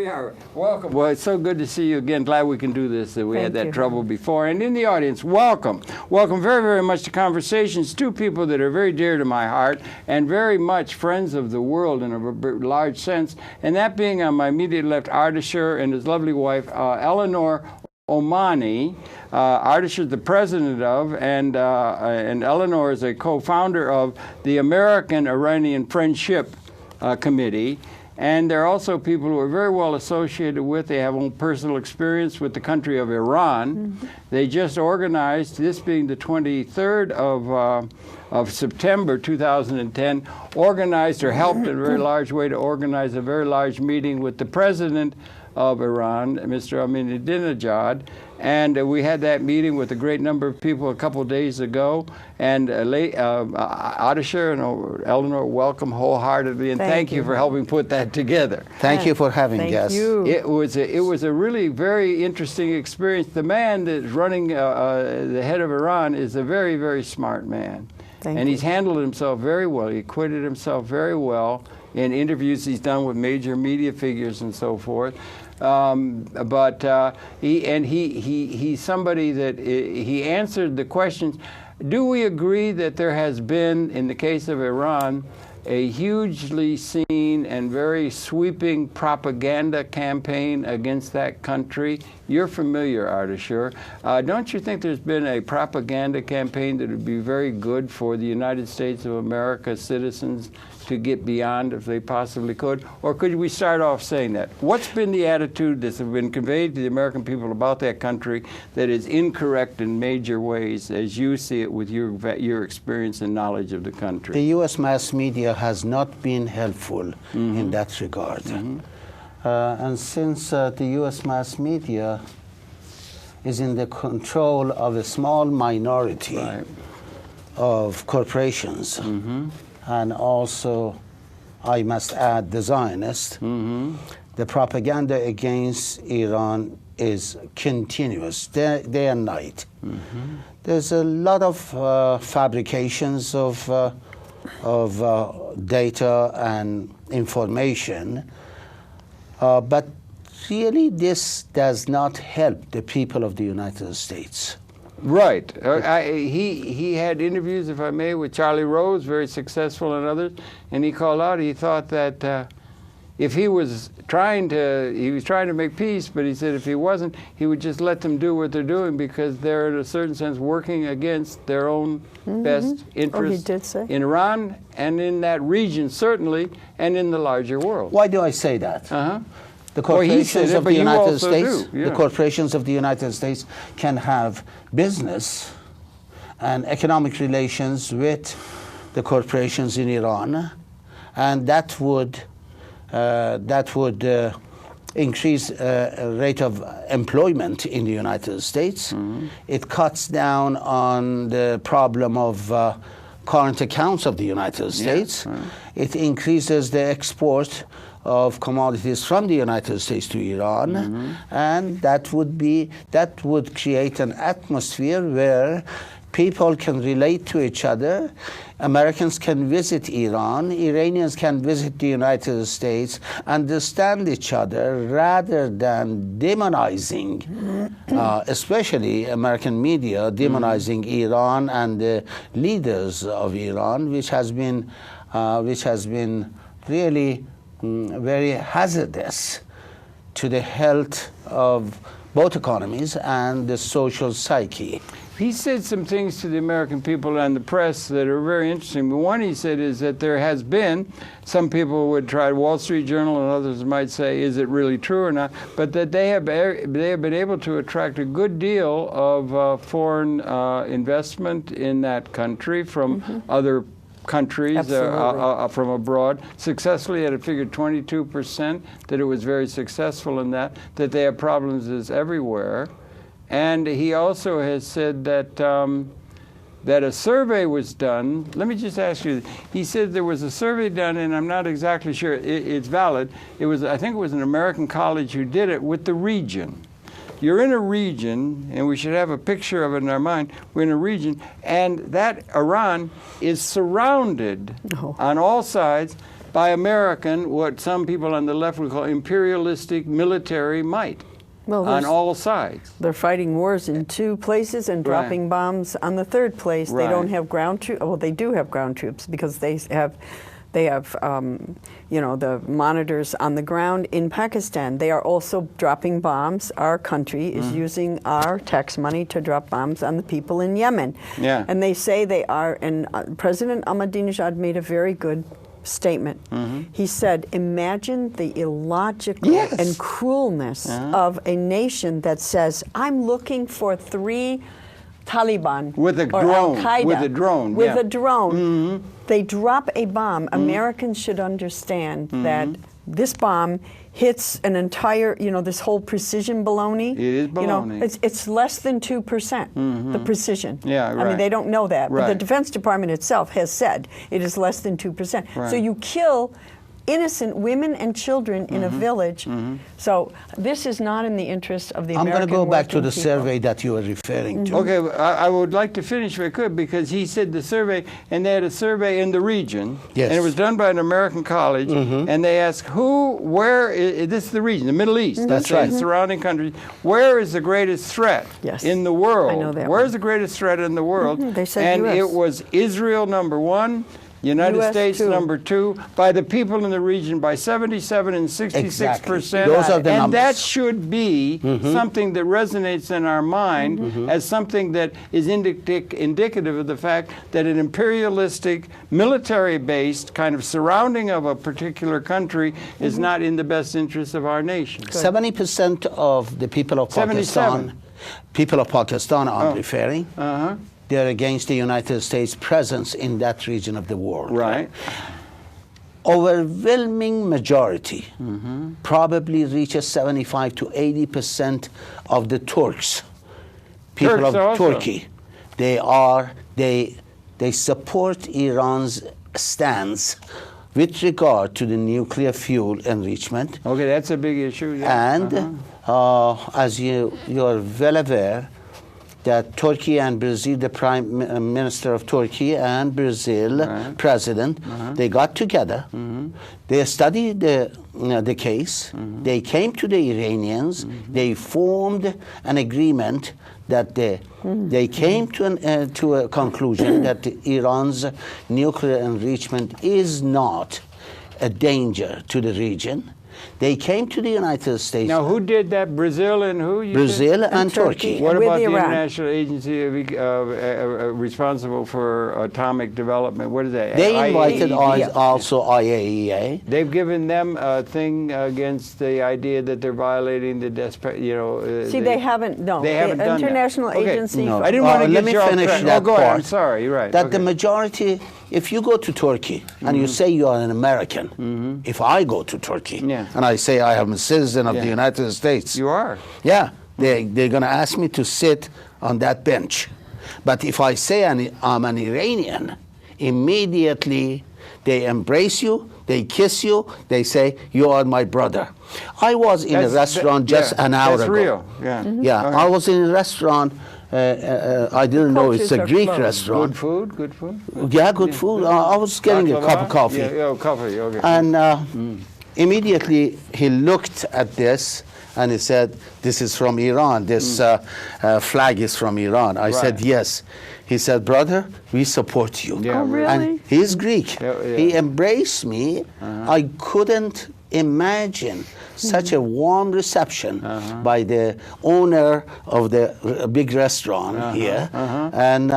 we are. Welcome. Well, it's so good to see you again. Glad we can do this. We had that trouble before. And in the audience, welcome. Welcome very, very much to Conversations. Two people that are very dear to my heart and very much friends of the world in a large sense. And that being on my immediate left, Ardeshir and his lovely wife, Eleanor Ommani. Ardeshir is the president of, and Eleanor is a co-founder of the American-Iranian Friendship Committee. And they're also people who are very well associated with. They have own personal experience with the country of Iran. Mm-hmm. They just organized, this being the 23rd of September 2010, organized or helped in a very large way to organize a very large meeting with the president of Iran, Mr. Ahmadinejad. And we had that meeting with a great number of people a couple of days ago. And Ardeshir and Eleanor, welcome wholeheartedly, and thank you for helping put that together. Thank you for having us. It was a really very interesting experience. The man that's running the head of Iran is a very, very smart man. And he's handled himself very well. He acquitted himself very well in interviews he's done with major media figures and so forth. He's somebody that he answered the questions. Do we agree that there has been, in the case of Iran, a hugely seen and very sweeping propaganda campaign against that country? You're familiar, Ardeshir. Don't you think there's been a propaganda campaign that would be very good for the United States of America citizens to get beyond if they possibly could? Or could we start off saying that? What's been the attitude that's been conveyed to the American people about that country that is incorrect in major ways, as you see it with your experience and knowledge of the country? The U.S. mass media has not been helpful in that regard. And since the U.S. mass media is in the control of a small minority of corporations, and also, I must add, the Zionists, the propaganda against Iran is continuous, day and night. There's a lot of fabrications of data and information, but really this does not help the people of the United States. Right. He had interviews, if I may, with Charlie Rose, very successful, and others, and he called out, he thought that if he was trying to make peace, but he said if he wasn't, he would just let them do what they're doing because they're, in a certain sense, working against their own best interests in Iran and in that region, certainly, and in the larger world. Why do I say that? The corporations of the United States, the corporations of the United States can have business and economic relations with the corporations in Iran, and that would increase rate of employment in the United States. It cuts down on the problem of current accounts of the United States. It increases the export of commodities from the United States to Iran, and that would create an atmosphere where people can relate to each other. Americans can visit Iran, Iranians can visit the United States, understand each other rather than demonizing, especially American media, demonizing Iran and the leaders of Iran, which has been really very hazardous to the health of both economies and the social psyche. He said some things to the American people and the press that are very interesting. But one he said is that there has been, some people would try, Wall Street Journal and others might say, is it really true or not? But that they have been able to attract a good deal of foreign investment in that country from other countries from abroad. Successfully, had figured 22%, that it was very successful in that they have problems is everywhere. And he also has said that that a survey was done. Let me just ask you, he said there was a survey done, and I'm not exactly sure it's valid. It was, I think it was an American college who did it with the region. You're in a region, and we should have a picture of it in our mind. We're in a region, and that Iran is surrounded on all sides by American, what some people on the left would call imperialistic military might. Well, on all sides. They're fighting wars in 2 places and dropping bombs on the 3rd place. They don't have ground troops. Well, they do have ground troops because they have you know, the monitors on the ground in Pakistan. They are also dropping bombs. Our country is using our tax money to drop bombs on the people in Yemen. Yeah. And they say they are, and President Ahmadinejad made a very good statement. He said, imagine the illogical and cruelness of a nation that says, I'm looking for 3 Taliban with a drone, with a drone. They drop a bomb. Americans should understand that this bomb hits an entire, you know, this whole precision baloney. It is baloney. You know, it's less than 2%, the precision. Yeah, right. I mean, they don't know that. But the Defense Department itself has said it is less than 2%. Right. So you kill innocent women and children in a village. So this is not in the interest of the American I'm going to go back to the people. survey that you were referring to. Okay, I would like to finish if I could, because he said the survey, and they had a survey in the region, and it was done by an American college, and they asked where is this is the region, the Middle East, that's right, surrounding countries, where is the greatest threat in the world? I know that Where's the greatest threat in the world? They said and US. It was Israel #1, United States too. #2, by the people in the region by 77 and 66%. Those are the and numbers. that should be something that resonates in our mind as something that is indicative of the fact that an imperialistic, military-based kind of surrounding of a particular country is not in the best interest of our nation. 70% of the people of Pakistan, I'm referring, they're against the United States' presence in that region of the world. Right. Overwhelming majority probably reaches 75 to 80% of the Turks, people of Turkey. They support Iran's stance with regard to the nuclear fuel enrichment. Okay, that's a big issue. Yeah. And as you're well aware, that Turkey and Brazil, the Prime Minister of Turkey and Brazil President, they got together, they studied the case, they came to the Iranians, they formed an agreement that they came to a conclusion that Iran's nuclear enrichment is not a danger to the region. They came to the United States. Now, who did that? Brazil and who? Brazil and Turkey. What about the International Agency responsible for atomic development? What is that? They invited also IAEA. They've given them a thing against the idea that they're violating the they haven't. No, they haven't done International that. Agency. No. I didn't want to let me finish that go part. ahead. I'm sorry. You're right. That the majority. If you go to Turkey and you say you are an American, if I go to Turkey and I say I am a citizen of the United States, you are. Yeah, they're going to ask me to sit on that bench. But if I say I'm an Iranian, immediately they embrace you, they kiss you, they say you are my brother. I was in a restaurant just an hour ago. That's real. Yeah. Yeah, I was in a restaurant. I didn't know it's a Greek restaurant. Good food? Yeah, good food. I was getting a cup of coffee. Yeah, coffee, okay. And immediately he looked at this and he said, this is from Iran. This flag is from Iran. I said, yes. He said, brother, we support you. Yeah, really? And he's Greek. He embraced me. I couldn't imagine such a warm reception by the owner of the big restaurant here. And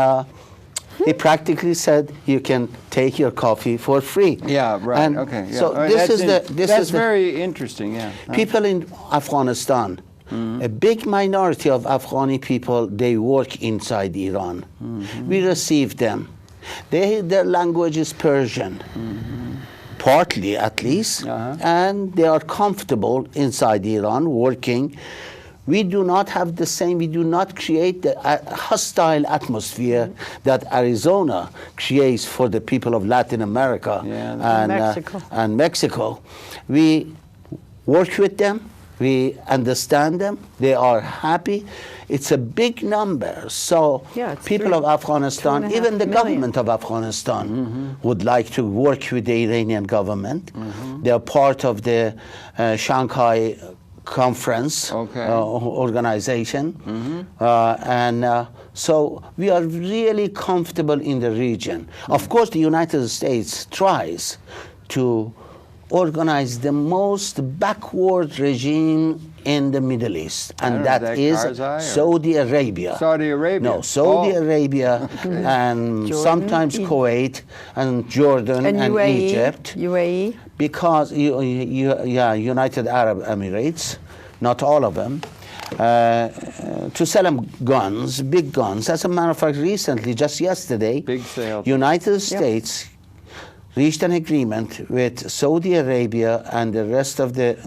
he practically said, you can take your coffee for free. Yeah, right. And okay. Yeah. So that's very interesting, yeah. People in Afghanistan, a big minority of Afghani people, they work inside Iran. We receive them. Their language is Persian. Partly at least, and they are comfortable inside Iran working. We do not have the same, we do not create the hostile atmosphere that Arizona creates for the people of Latin America and Mexico. We work with them, We understand them. They are happy. It's a big number. So people of Afghanistan, even the government of Afghanistan, would like to work with the Iranian government. They are part of the Shanghai Conference organization. So we are really comfortable in the region. Of course, the United States tries to organize the most backward regime in the Middle East, and that is Saudi Arabia. Saudi Arabia? No, Saudi Arabia and Jordan, sometimes Kuwait and Jordan and UAE, Egypt. UAE? Because, United Arab Emirates, not all of them. To sell them guns, big guns. As a matter of fact, recently, just yesterday, big sale. United States reached an agreement with Saudi Arabia and the rest of the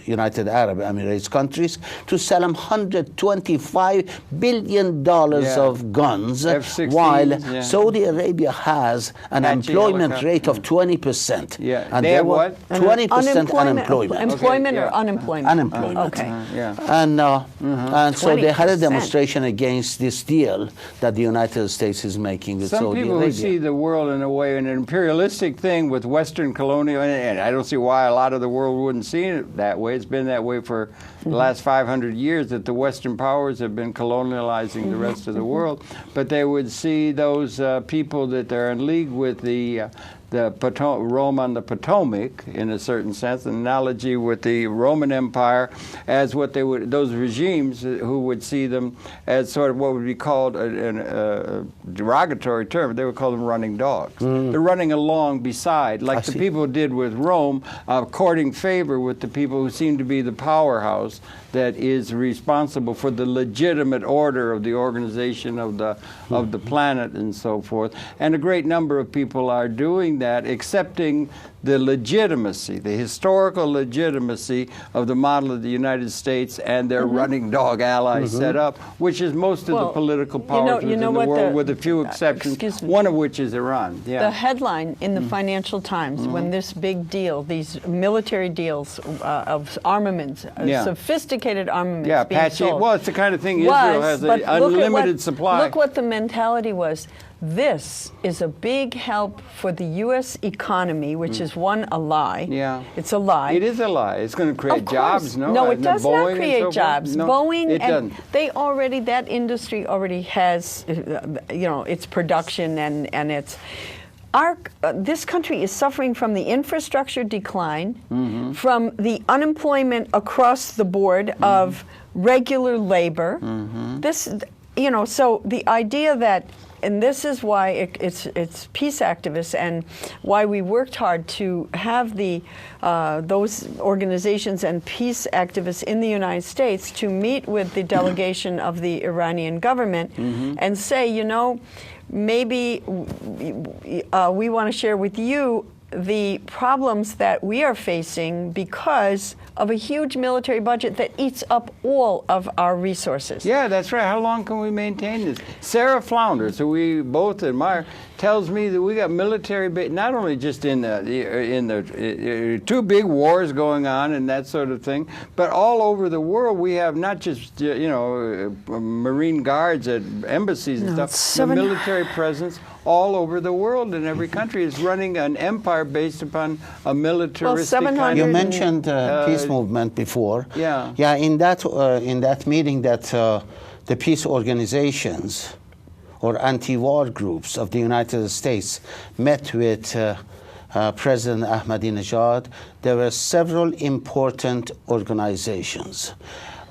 United Arab Emirates countries to sell them $125 billion of guns, F-16s, while Saudi Arabia has an employment rate of 20%. And they have what? 20% unemployment. Employment or unemployment? Unemployment. And so they had a demonstration against this deal that the United States is making with Saudi Arabia. Some people who see the world in a way, an imperialistic thing with Western colonial, and I don't see why a lot of the world wouldn't see it that way. It's been that way for the last 500 years that the Western powers have been colonializing the rest of the world. But they would see those people that are in league with the Rome on the Potomac, in a certain sense, an analogy with the Roman Empire, as what they would, those regimes who would see them as sort of what would be called a derogatory term. They would call them running dogs. They're running along beside, like the people did with Rome, courting favor with the people who seem to be the powerhouse that is responsible for the legitimate order of the organization of the planet and so forth. And a great number of people are doing that, accepting the legitimacy, the historical legitimacy of the model of the United States and their running dog allies set up, which is most of the political powers within the world, with a few exceptions, one of which is Iran. The headline in the Financial Times, when this big deal, these military deals of armaments, sophisticated armaments being sold. Well, it's the kind of thing Israel has an unlimited supply. Look what the mentality was. This is a big help for the U.S. economy, which is a lie. Yeah. It's a lie. It is a lie. It's going to create jobs, no? No, it does not create jobs. No, Boeing, it doesn't. That industry already has, its production and its... this country is suffering from the infrastructure decline, from the unemployment across the board of regular labor. So the idea that, and this is why it's peace activists and why we worked hard to have those organizations and peace activists in the United States to meet with the delegation of the Iranian government and say, maybe we want to share with you the problems that we are facing because of a huge military budget that eats up all of our resources. Yeah, that's right. How long can we maintain this? Sarah Flounders, who we both admire, tells me that we got military, not only just in the two big wars going on and that sort of thing, but all over the world we have not just Marine guards at embassies and stuff, the military presence all over the world, and every country is running an empire based upon a militaristic kind of... You mentioned peace movement before. Yeah. Yeah, in that meeting that the peace organizations or anti-war groups of the United States met with President Ahmadinejad, there were several important organizations.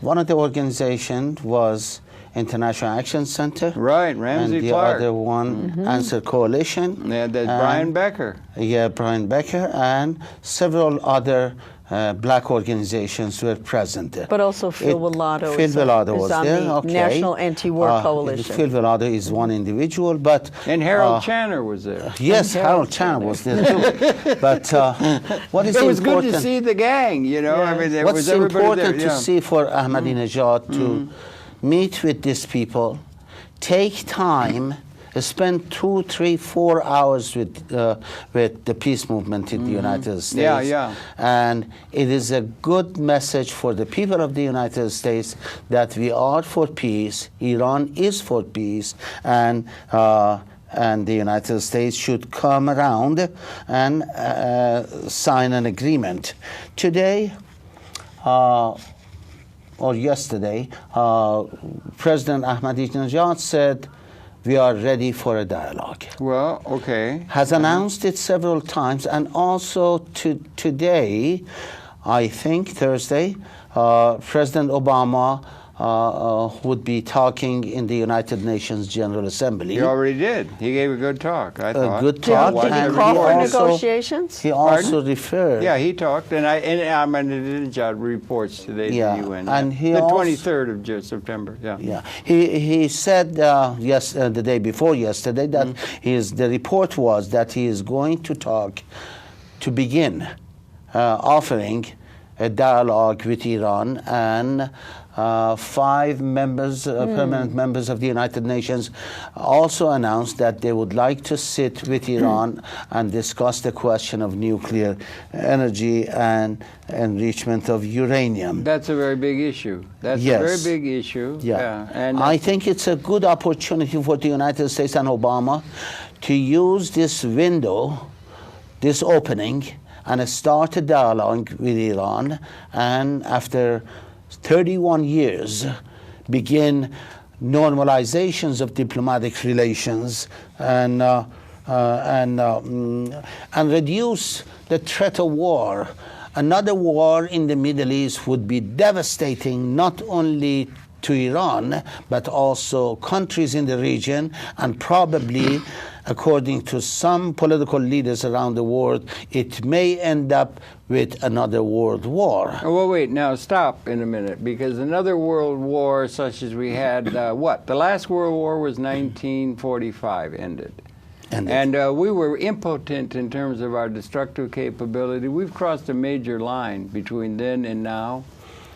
One of the organizations was International Action Center. Right, Ramsey and the Clark. Other one, Answer Coalition. Yeah, that's Brian Becker. Yeah, Brian Becker, and several other black organizations were present there. But also Phil Vellado was there. The National Anti-War Coalition. Phil Vellado is one individual, but... And Harold Channer was there. Yes, Harold Channer was there too. But what is important... It was good to see the gang, I mean, there was everybody there. What's important to see for Ahmadinejad to meet with these people, take time spent 2, 3, 4 hours with the peace movement in the United States. Yeah, yeah. And it is a good message for the people of the United States that we are for peace, Iran is for peace, and the United States should come around and sign an agreement. Today, or yesterday, President Ahmadinejad said, we are ready for a dialogue. Well, okay. Has announced it several times, and also today, I think Thursday, President Obama would be talking in the United Nations General Assembly. He already did. He gave a good talk, I thought. A good talk. Did he call for negotiations? He also referred. Yeah, he talked, and Ahmadinejad reports today to the UN. And he the also, 23rd of September. Yeah. Yeah. He said the day before yesterday that the report was that he is going to begin offering a dialogue with Iran, and 5 members, permanent members of the United Nations also announced that they would like to sit with Iran and discuss the question of nuclear energy and enrichment of uranium. That's a very big issue. That's a very big issue. Yeah. And I think it's a good opportunity for the United States and Obama to use this window, this opening, and start a dialogue with Iran, and after 31 years begin normalizations of diplomatic relations and reduce the threat of war. Another war in the Middle East would be devastating not only to Iran, but also countries in the region, and probably, according to some political leaders around the world, it may end up with another world war. Oh, well, wait, now stop in a minute, because another world war such as we had, the last world war was 1945 ended. And we were impotent in terms of our destructive capability. We've crossed a major line between then and now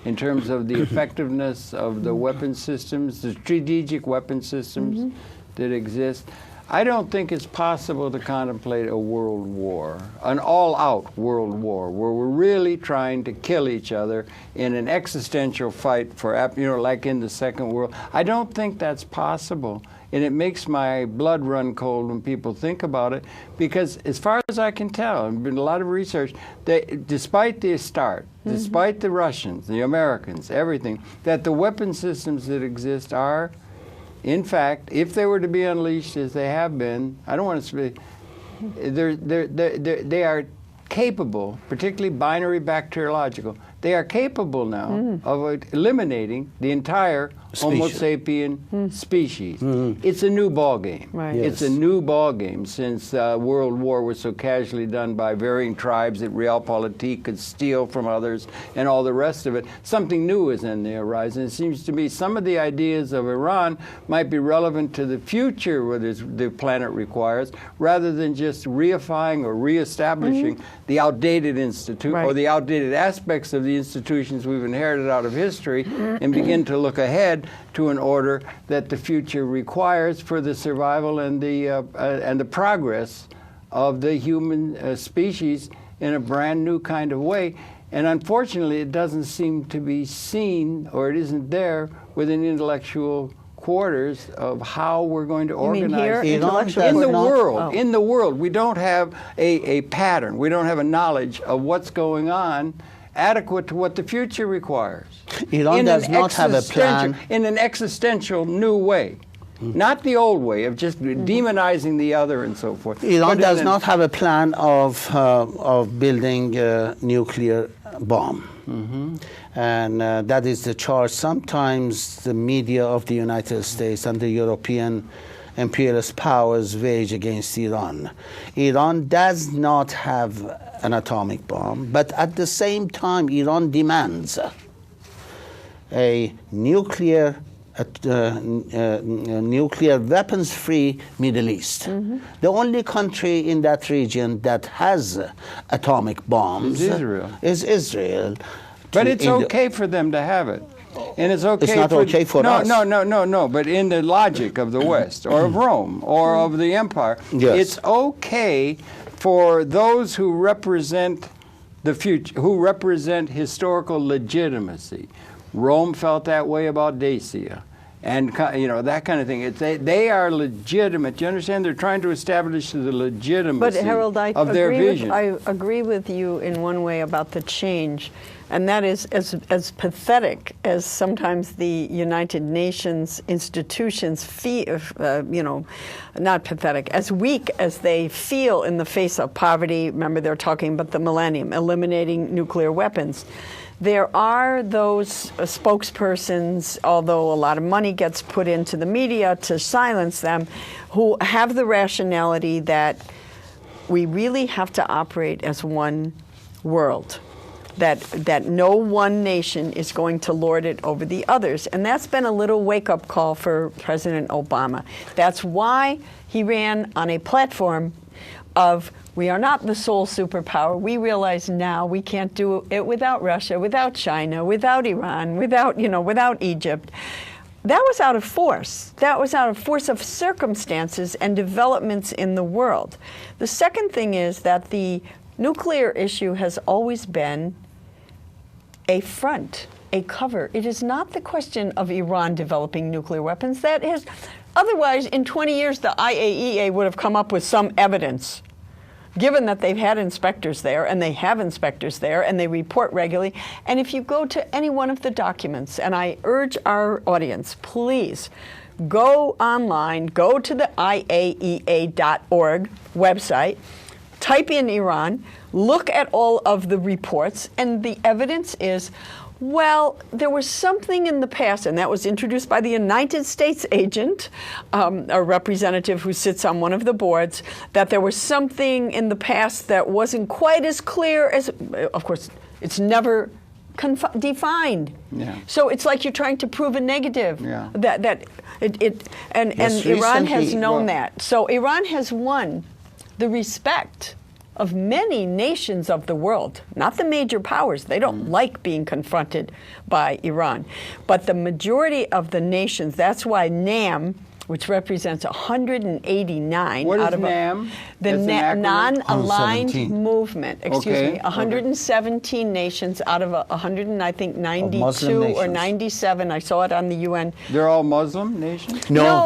in terms of the effectiveness of the weapon systems, the strategic weapon systems that exist. I don't think it's possible to contemplate a world war, an all-out world war, where we're really trying to kill each other in an existential fight for, like in the Second World. I don't think that's possible. And it makes my blood run cold when people think about it, because as far as I can tell, and been a lot of research, that despite the start, despite the Russians, the Americans, everything, that the weapon systems that exist are, in fact, if they were to be unleashed as they have been, I don't want to say, they are capable, particularly binary bacteriological, they are capable now of eliminating the entire Homo sapien species. It's a new ball game. Right. It's a new ball game, since World War was so casually done by varying tribes that realpolitik could steal from others and all the rest of it. Something new is in the horizon. It seems to me some of the ideas of Iran might be relevant to the future where the planet requires, rather than just reifying or reestablishing the outdated institute or the outdated aspects of the institutions we've inherited out of history, and begin to look ahead to an order that the future requires for the survival and the progress of the human species in a brand new kind of way. And unfortunately, it doesn't seem to be seen, or it isn't there within intellectual quarters of how we're going to organize in the world. In the world, we don't have a pattern. We don't have a knowledge of what's going on adequate to what the future requires. Iran does not have a plan. In an existential new way. Not the old way of just demonizing the other and so forth. Iran does not have a plan of building a nuclear bomb. And that is the charge. Sometimes the media of the United States and the European imperialist powers wage against Iran. Iran does not have an atomic bomb, but at the same time, Iran demands a nuclear weapons-free Middle East. The only country in that region that has atomic bombs is Israel. Is Israel. But it's okay for them to have it. And it's okay. It's not okay for us. No. But in the logic of the West or of Rome or of the empire, it's okay for those who represent the future, who represent historical legitimacy. Rome felt that way about Dacia. And that kind of thing. They are legitimate. Do you understand? They're trying to establish the legitimacy of their vision. I agree with you in one way about the change, and that is as pathetic as sometimes the United Nations institutions feel. Not pathetic, as weak as they feel in the face of poverty. Remember, they're talking about the millennium, eliminating nuclear weapons. There are those spokespersons, although a lot of money gets put into the media to silence them, who have the rationality that we really have to operate as one world, that no one nation is going to lord it over the others. And that's been a little wake-up call for President Obama. That's why he ran on a platform of, we are not the sole superpower. We realize now we can't do it without Russia, without China, without Iran, without Egypt. That was out of force. That was out of force of circumstances and developments in the world. The second thing is that the nuclear issue has always been a front, a cover. It is not the question of Iran developing nuclear weapons. That is, otherwise, in 20 years, the IAEA would have come up with some evidence, given that they've had inspectors there, and they have inspectors there, and they report regularly. And if you go to any one of the documents, and I urge our audience, please go online, go to the IAEA.org website, type in Iran, look at all of the reports, and the evidence is, well, there was something in the past, and that was introduced by the United States agent, a representative who sits on one of the boards, that there was something in the past that wasn't quite as clear as, of course, it's never defined. Yeah. So it's like you're trying to prove a negative. Yeah. And Iran has known that. So Iran has won the respect of many nations of the world, not the major powers. They don't like being confronted by Iran. But the majority of the nations, that's why NAM, which represents 189 what out is of NAM? The non-aligned 117. movement. Excuse me, 117 nations out of 92 or 97. I saw it on the UN. They're all Muslim nations? No.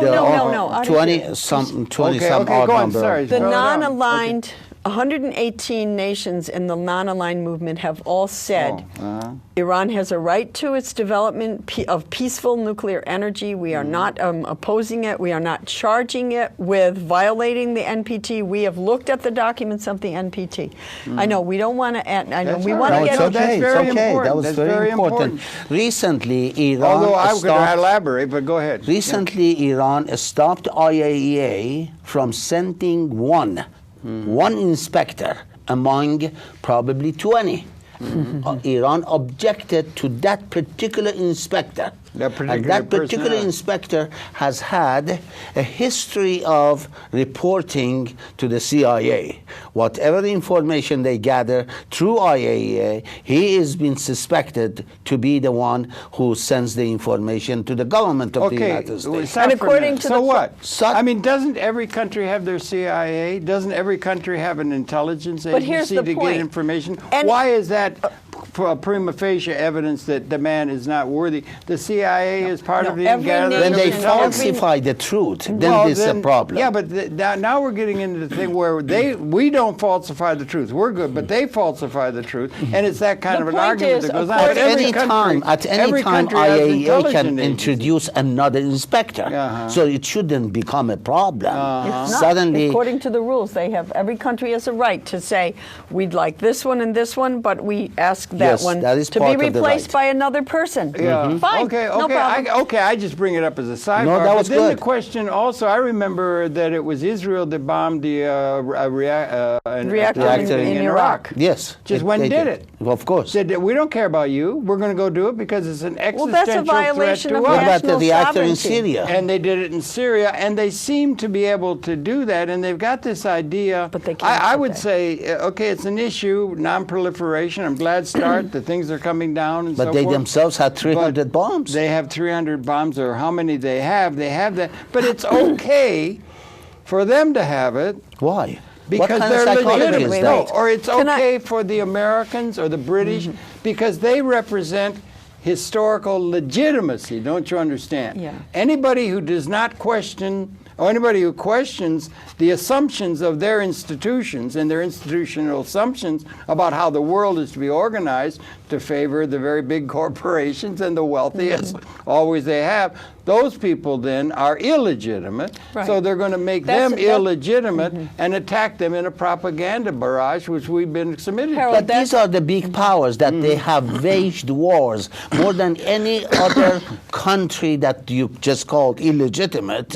20 some go odd on, number. sorry. The non-aligned, 118 nations in the non-aligned movement have all said Iran has a right to its development of peaceful nuclear energy. We are not opposing it. We are not charging it with violating the NPT. We have looked at the documents of the NPT. I know we don't want to. I know we want to get. That's very important. That was That's very important. Recently, Iran. Although I'm going to elaborate, but go ahead. Recently, Iran stopped IAEA from sending one inspector among probably 20. Iran objected to that particular inspector. That particular inspector has had a history of reporting to the CIA. Whatever information they gather through IAEA, he is being suspected to be the one who sends the information to the government of the United States. And according to I mean, doesn't every country have their CIA? Doesn't every country have an intelligence agency to get information? Why is that prima facie evidence that the man is not worthy? The CIA is part of the gathering. When they falsify the truth, then this is a problem. Yeah, but now we're getting into the thing where we don't falsify the truth. We're good, but they falsify the truth, and it's that kind of an argument that goes on. At any time, IAEA can introduce another inspector, so it shouldn't become a problem. It's not. Suddenly, according to the rules, every country has a right to say we'd like this one and this one, but we ask that one to be replaced by another person. Yeah. Fine. No problem. I just bring it up as a sidebar. No, that was but then good. The question also, I remember that it was Israel that bombed the reactor in Iraq. Yes. Just when did it? Of course. Said that we don't care about you. We're going to go do it because it's an existential threat to us. What about the reactor in Syria? And they did it in Syria, and they seem to be able to do that, and they've got this idea. But they can't. I would say, okay, it's an issue, non-proliferation. I'm glad START start. The things are coming down and so But forth. they themselves had 300 bombs. They have 300 bombs, or how many they have. They have that. But it's okay for them to have it. Why? Because what kind they're of psychology legitimate. is No, that? or it's okay for the Americans or the British because they represent historical legitimacy. Don't you understand? Yeah. Anybody who does not question, or anybody who questions the assumptions of their institutions and their institutional assumptions about how the world is to be organized to favor the very big corporations and the wealthy, as always they have, those people then are illegitimate. Right. So they're going to make them illegitimate and attack them in a propaganda barrage, which we've been submitted to. But these are the big powers that they have waged wars more than any other country that you just called illegitimate.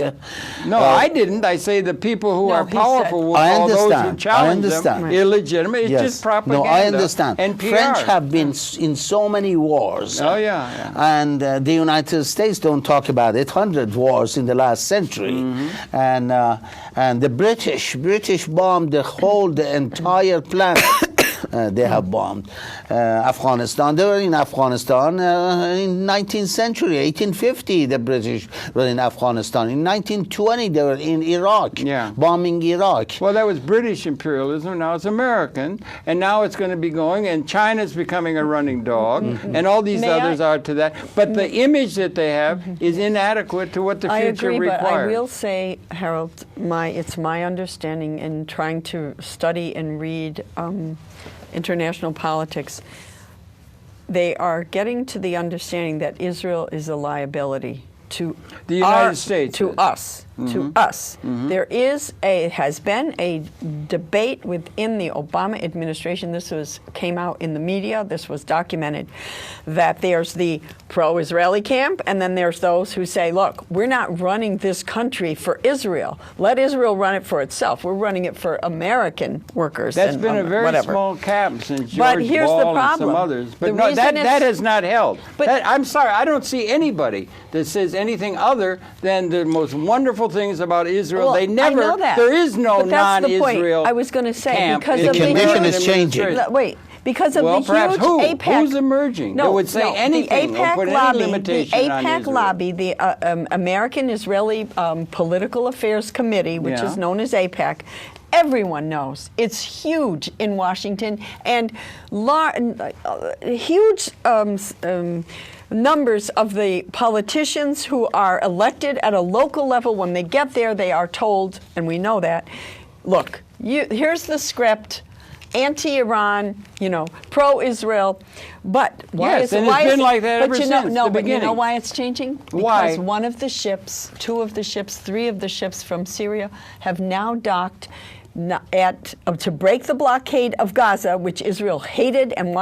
No, I didn't. I say the people who No, are he powerful said- will I call those who understand. challenge I them understand. illegitimate. It's just propaganda. No, I understand. And PR. French have been in so many wars. Oh, yeah. And the United States don't talk about it. 100 wars in the last century. And the British bombed the entire planet. They have bombed Afghanistan. They were in Afghanistan in 19th century, 1850. The British were in Afghanistan. In 1920, they were in Iraq, bombing Iraq. Well, that was British imperialism. Now it's American, and now it's going to be going. And China's becoming a running dog, and all these others are to that. But the image that they have is inadequate to what the future I agree, requires. but I will say, Harold, it's my understanding in trying to study and read international politics, they are getting to the understanding that Israel is a liability to the United States, to us. To us. There has been a debate within the Obama administration. This came out in the media. This was documented, that there's the pro-Israeli camp, and then there's those who say, look, we're not running this country for Israel. Let Israel run it for itself. We're running it for American workers. That's been a very small camp since But George here's Ball the problem. and some others. But The no, reason that has not held. But I'm sorry, I don't see anybody that says anything other than the most wonderful things about Israel. Well, They never. I know that. There is no But that's the point. non-Israel. I was going to say camp because in of the the condition huge, is changing. Wait, because of Well, the perhaps huge who? AIPAC. Who's emerging? That would say anything The or AIPAC put any lobby, limitation the on AIPAC Israel. lobby, the American-Israeli Political Affairs Committee, which is known as AIPAC. Everyone knows it's huge in Washington, and huge numbers of the politicians who are elected at a local level, when they get there, they are told, and we know that, look, here's the script, anti-Iran, pro-Israel, but why Yes, and it's been like that ever since the but you know beginning. why it's changing? Why? Because one of the ships, two of the ships, three of the ships from Syria have now docked to break the blockade of Gaza, which Israel hated and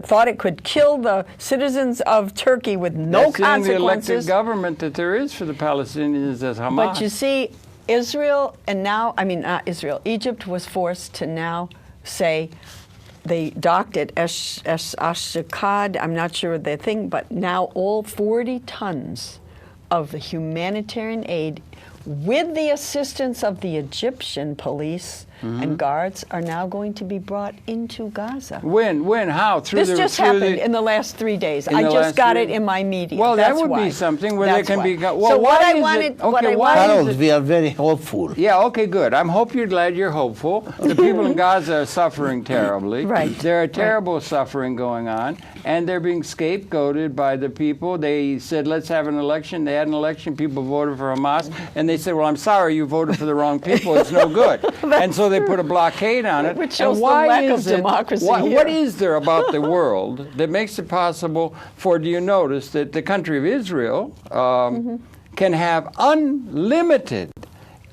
thought it could kill the citizens of Turkey with no That's in the elected consequences. government that there is for the Palestinians as Hamas. But you see, Israel, and now, not Israel, Egypt was forced to now say, they docked at Ashkad, I'm not sure the thing, but now all 40 tons of the humanitarian aid, with the assistance of the Egyptian police and guards, are now going to be brought into Gaza. When? How? This just happened in the last 3 days. I just got it in my media. Well, That's that would why. be something where That's they can why. be. Well, so why what I is wanted, it, what okay, I why wanted, is Harold, it, we are very hopeful. Yeah, okay, good. I'm glad you're hopeful. The people in Gaza are suffering terribly. Right. There are terrible suffering going on, and they're being scapegoated by the people. They said, let's have an election. They had an election. People voted for Hamas, and they said, well, I'm sorry, you voted for the wrong people. It's no good. And so they put a blockade on it. Which shows and why the lack is of it, democracy what here. is there about the world that makes it possible for, do you notice, that the country of Israel can have unlimited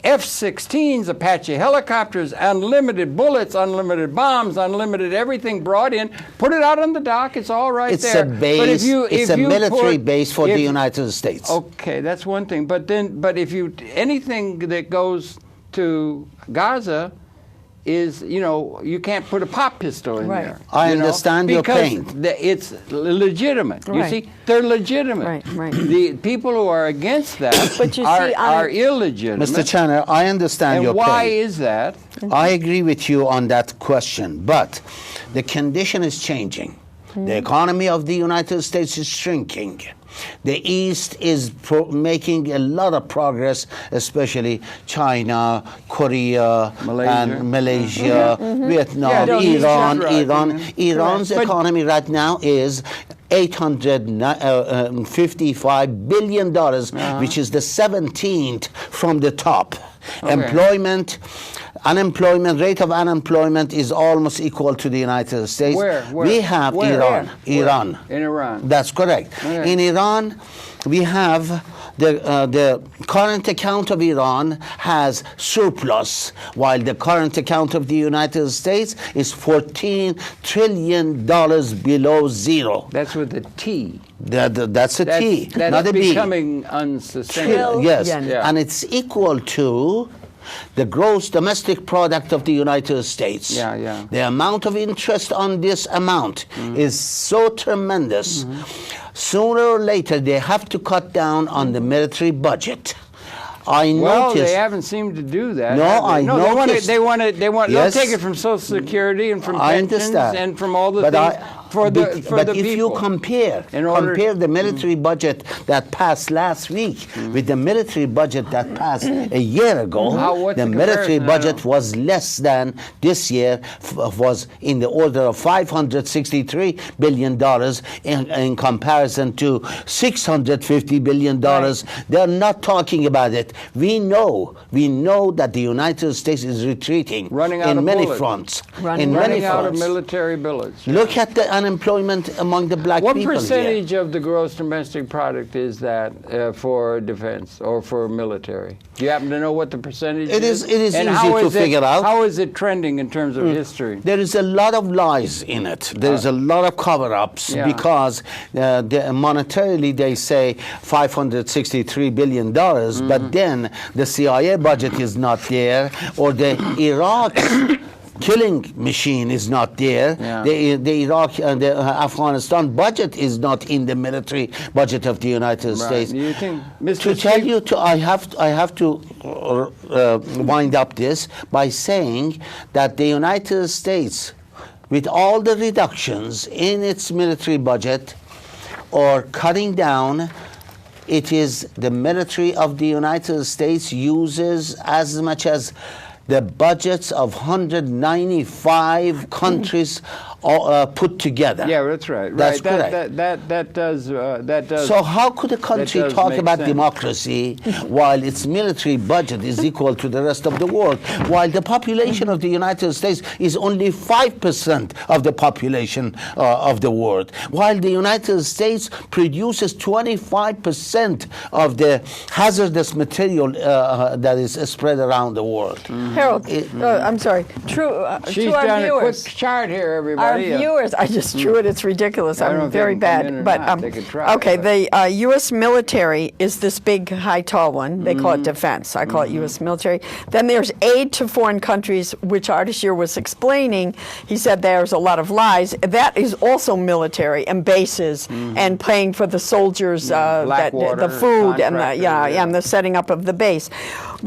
F-16s, Apache helicopters, unlimited bullets, unlimited bombs, unlimited everything brought in. Put it out on the dock. It's all right It's there. a base. But if you, it's if a you military put, base for the United States. Okay, that's one thing. But if anything that goes to Gaza is, you can't put a pop pistol in there. I understand your pain. Because it's legitimate. You Right. see, they're legitimate. Right. The people who are against that But you are, see, are illegitimate. Mr. Channer, I understand and your why pain. is that? I agree with you on that question, but the condition is changing. The economy of the United States is shrinking. The East is making a lot of progress, especially China, Korea, and Malaysia, Vietnam, Iran's economy right now is $855 billion, which is the 17th from the top. Okay. Unemployment rate of unemployment is almost equal to the United States. Where? We have Iran. Iran. In Iran. That's correct. Okay. In Iran, we have the current account of Iran has surplus, while the current account of the United States is $14 trillion below zero. That's with a T. That's a T, not a B. That's becoming unsustainable. Yes, and it's equal to the gross domestic product of the United States. The amount of interest on this amount is so tremendous. Sooner or later, they have to cut down on the military budget. Well, they haven't seemed to do that. Noticed. They want. They'll take it from Social Security and from pensions and from all the things. But if you compare the military budget that passed last week with the military budget that passed a year ago, the military budget was less than this year, was in the order of $563 billion in comparison to $650 billion. Right. They're not talking about it. We know that the United States is retreating in many fronts. Running out of military bullets. Look at the unemployment among the black people. What percentage of the gross domestic product is that for defense or for military? Do you happen to know what the percentage is? It is easy to figure out. How is it trending in terms of history? There is a lot of lies in it. There is a lot of cover-ups because monetarily they say $563 billion, but then the CIA budget is not there, or the Iraq killing machine is not there. The Iraq and the Afghanistan budget is not in the military budget of the United States. You think, I have to wind up this by saying that the United States, with all the reductions in its military budget or cutting down, it is the military of the United States uses as much as the budgets of 195 countries put together. Yeah, that's right. That's correct. That does. So how could a country talk about democracy while its military budget is equal to the rest of the world, while the population of the United States is only 5% of the population of the world, while the United States produces 25% of the hazardous material that is spread around the world? Harold, I'm sorry. She's done a quick chart here, everybody. Our viewers, I just drew it. It's ridiculous. I'm very bad. But okay, the U.S. military is this big, high, tall one. They call it defense. I call it U.S. military. Then there's aid to foreign countries, which Ardeshir was explaining. He said there's a lot of lies. That is also military and bases and paying for the soldiers, the food and and the setting up of the base.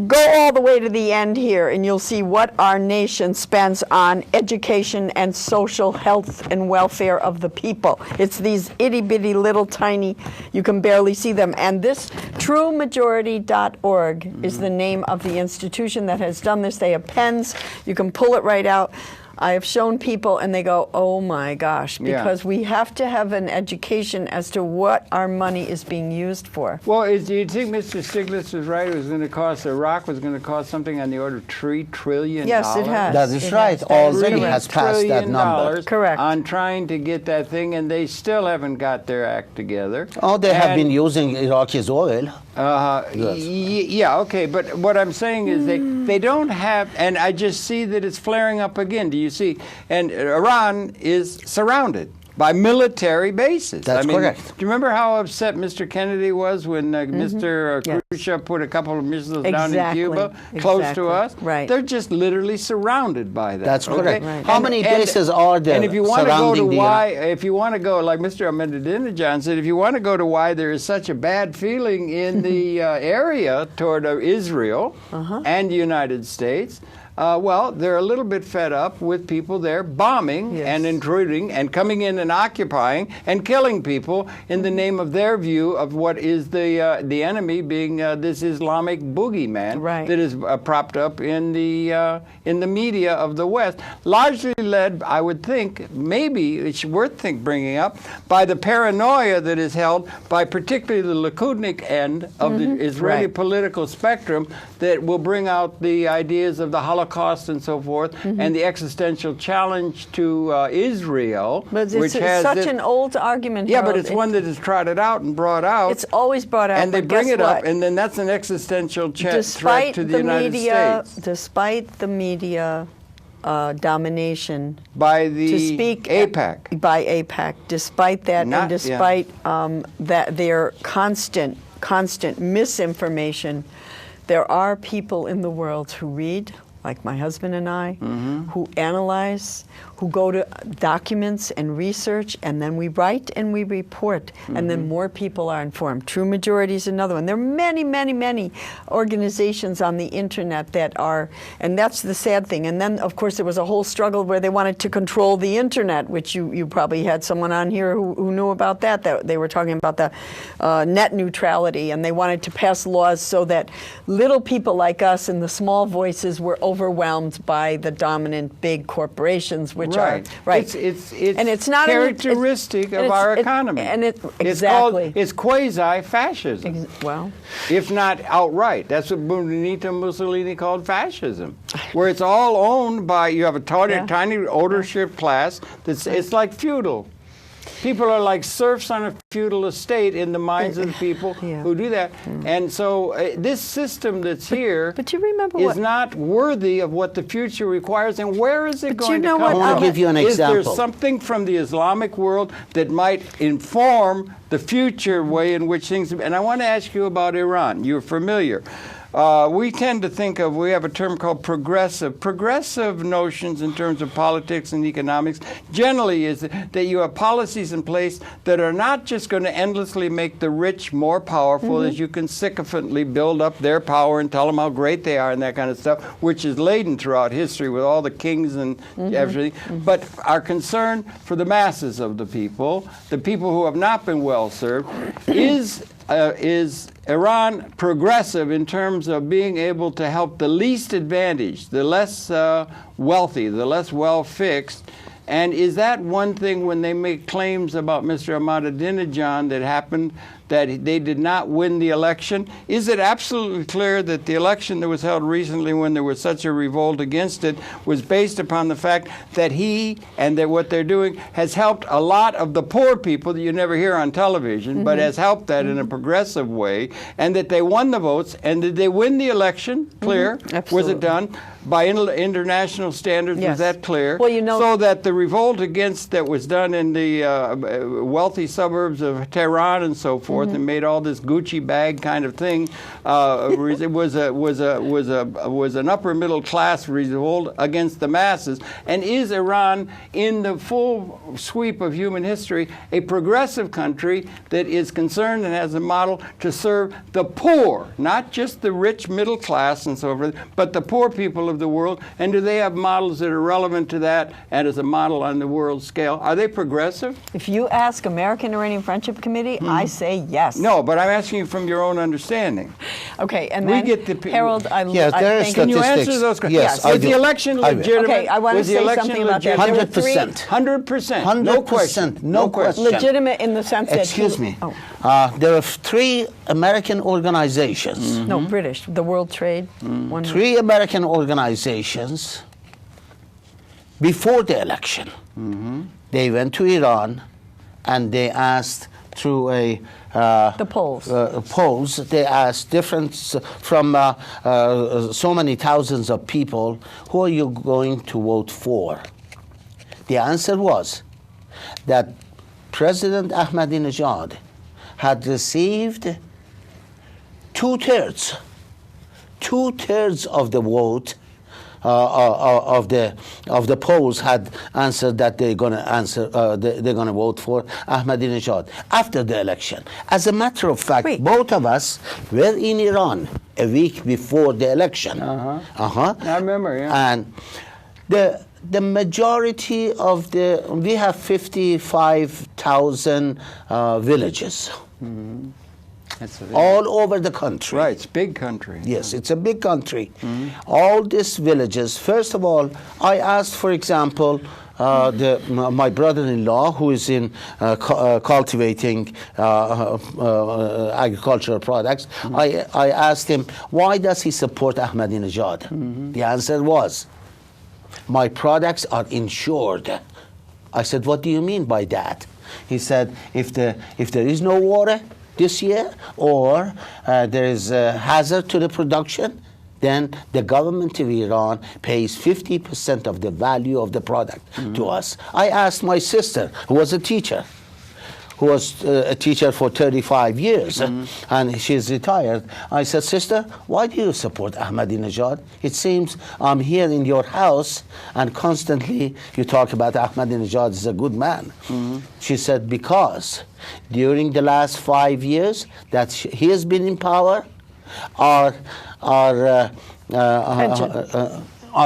Go all the way to the end here, and you'll see what our nation spends on education and social health and welfare of the people. It's these itty-bitty little tiny, you can barely see them. And this truemajority.org is the name of the institution that has done this. They have pens. You can pull it right out. I have shown people, and they go, oh my gosh, because we have to have an education as to what our money is being used for. Well, do you think Mr. Stiglitz was right? It was going to cost, Iraq was going to cost something on the order of $3 trillion? Yes, it has. That is right. Already has passed that number. Correct. On trying to get that thing, and they still haven't got their act together. Oh, they have been using Iraq's oil. Yeah, okay, but what I'm saying is they don't have, and I just see that it's flaring up again. Do you see? And Iran is surrounded by military bases. That's correct. Do you remember how upset Mr. Kennedy was when Mr. Khrushchev put a couple of missiles down in Cuba, close to us? Right. They're just literally surrounded by that. That's correct. Right. How many bases are there? And if you want to go to why, if you want to go, like Mr. Ahmadinejad said, if you want to go to why there is such a bad feeling in the area toward Israel and the United States, well, they're a little bit fed up with people there bombing and intruding and coming in and occupying and killing people in the name of their view of what is the enemy, being this Islamic boogeyman that is propped up in the media of the West, largely led, I would think, maybe it's worth bringing up, by the paranoia that is held by particularly the Likudnik end of the Israeli political spectrum that will bring out the ideas of the Holocaust and so forth, and the existential challenge to Israel. But it's such an old argument. Yeah, but it's one that is trotted out and brought out. It's always brought out. And they bring it up, and then that's an existential threat to the United States. Despite the media domination by the AIPAC. By AIPAC. Despite that, and despite that their constant misinformation, there are people in the world who read, like my husband and I, who analyze, who go to documents and research, and then we write and we report, and then more people are informed. True Majority is another one. There are many, many, many organizations on the internet that are, and that's the sad thing. And then, of course, there was a whole struggle where they wanted to control the internet, which you probably had someone on here who knew about that they were talking about the net neutrality, and they wanted to pass laws so that little people like us and the small voices were overwhelmed by the dominant big corporations, which are it's not characteristic of our economy. And it's quasi-fascism. Well, if not outright. That's what Benito Mussolini called fascism, where it's all owned by, you have a tiny ownership class it's like feudal. People are like serfs on a feudal estate in the minds of the people who do that. And so this system that's here but you remember is not worthy of what the future requires. And where is it going to come from? I want to give you an example. Is there something from the Islamic world that might inform the future way in which things... And I want to ask you about Iran. You're familiar. We tend to think of, we have a term called progressive. Progressive notions in terms of politics and economics generally is that you have policies in place that are not just going to endlessly make the rich more powerful as you can sycophantly build up their power and tell them how great they are and that kind of stuff, which is laden throughout history with all the kings and everything, but our concern for the masses of the people who have not been well served, is Iran progressive in terms of being able to help the least advantaged, the less wealthy, the less well-fixed? And is that one thing when they make claims about Mr. Ahmadinejad that happened, that they did not win the election? Is it absolutely clear that the election that was held recently when there was such a revolt against it was based upon the fact that he and that what they're doing has helped a lot of the poor people that you never hear on television, but has helped that in a progressive way, and that they won the votes? And did they win the election? Clear? Was it done? By international standards, was that clear? Well, you know, so that the revolt against that was done in the wealthy suburbs of Tehran and so forth, and made all this Gucci bag kind of thing, it was an upper middle class revolt against the masses. And is Iran, in the full sweep of human history, a progressive country that is concerned and has a model to serve the poor, not just the rich middle class and so forth, but the poor people of the world? And do they have models that are relevant to that and as a model on the world scale? Are they progressive? If you ask American-Iranian Friendship Committee, I say yes. No, but I'm asking you from your own understanding. Okay, and then Harold, can you answer those questions? Yes, was the election legitimate? Okay, I want to say something about that. 100%. 100%. No question. No question. Legitimate in the sense that... Excuse me. There are 3 American organizations. No, British. The World Trade. 3 American organizations before the election. They went to Iran and they asked through the polls. Polls. They asked from so many thousands of people, who are you going to vote for? The answer was that President Ahmadinejad had received 2/3 of the vote of the polls had answered that they're going to vote for Ahmadinejad after the election. As a matter of fact, both of us were in Iran a week before the election. I remember, yeah. And the majority of we have 55,000 villages. All over the country. Right, it's a big country. Yes, it's a big country. All these villages, first of all, I asked, for example, my brother-in-law, who is in cultivating agricultural products, I asked him, why does he support Ahmadinejad? The answer was, my products are insured. I said, what do you mean by that? He said, if there is no water this year, or there is a hazard to the production, then the government of Iran pays 50% of the value of the product to us. I asked my sister, who was a teacher, for 35 years, and she's retired. I said, sister, why do you support Ahmadinejad? It seems I'm here in your house, and constantly you talk about Ahmadinejad as a good man. She said, because during the last 5 years that he has been in power, our